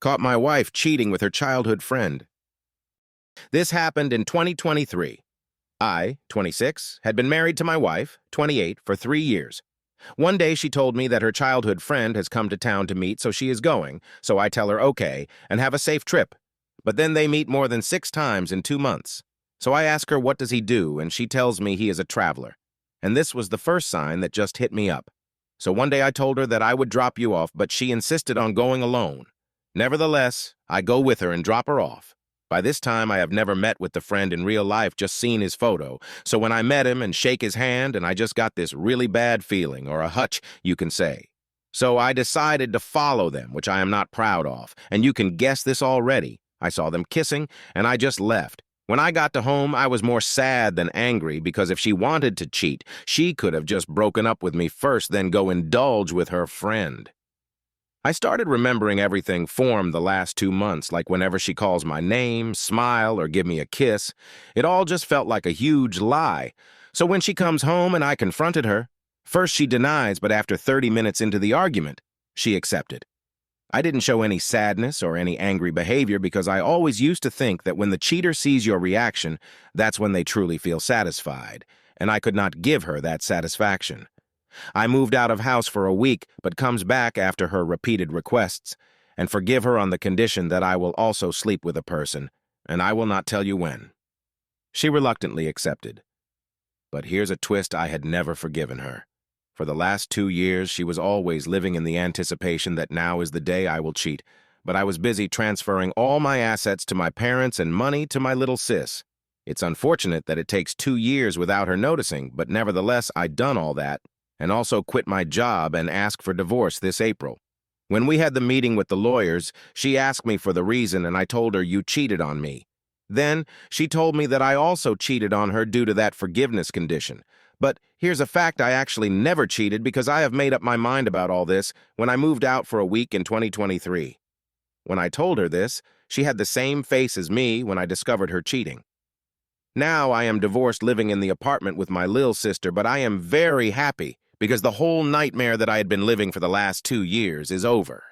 caught my wife cheating with her childhood friend. This happened in 2023. I, 26, had been married to my wife, 28, for 3 years. One day she told me that her childhood friend has come to town to meet, so she is going, so I tell her okay, and have a safe trip. But then they meet more than 6 times in 2 months. So I ask her what does he do, and she tells me he is a traveler. And this was the first sign that just hit me up. So one day I told her that I would drop you off, but she insisted on going alone. Nevertheless, I go with her and drop her off. By this time, I have never met with the friend in real life, just seen his photo. So when I met him and shake his hand, and I just got this really bad feeling, or a hutch, you can say. So I decided to follow them, which I am not proud of. And you can guess this already. I saw them kissing, and I just left. When I got to home, I was more sad than angry, because if she wanted to cheat, she could have just broken up with me first, then go indulge with her friend. I started remembering everything formed the last 2 months, like whenever she calls my name, smile, or give me a kiss. It all just felt like a huge lie. So when she comes home and I confronted her, first she denies, but after 30 minutes into the argument, she accepted. I didn't show any sadness or any angry behavior because I always used to think that when the cheater sees your reaction, that's when they truly feel satisfied, and I could not give her that satisfaction. I moved out of house for a week, but comes back after her repeated requests, and forgive her on the condition that I will also sleep with a person, and I will not tell you when. She reluctantly accepted. But here's a twist: I had never forgiven her. For the last 2 years, she was always living in the anticipation that now is the day I will cheat, but I was busy transferring all my assets to my parents and money to my little sis. It's unfortunate that it takes 2 years without her noticing, but nevertheless, I'd done all that, and also quit my job and asked for divorce this April. When we had the meeting with the lawyers, she asked me for the reason, and I told her, "You cheated on me." Then she told me that I also cheated on her due to that forgiveness condition. But here's a fact: I actually never cheated, because I have made up my mind about all this when I moved out for a week in 2023. When I told her this, she had the same face as me when I discovered her cheating. Now I am divorced, living in the apartment with my lil sister, but I am very happy, because the whole nightmare that I had been living for the last 2 years is over.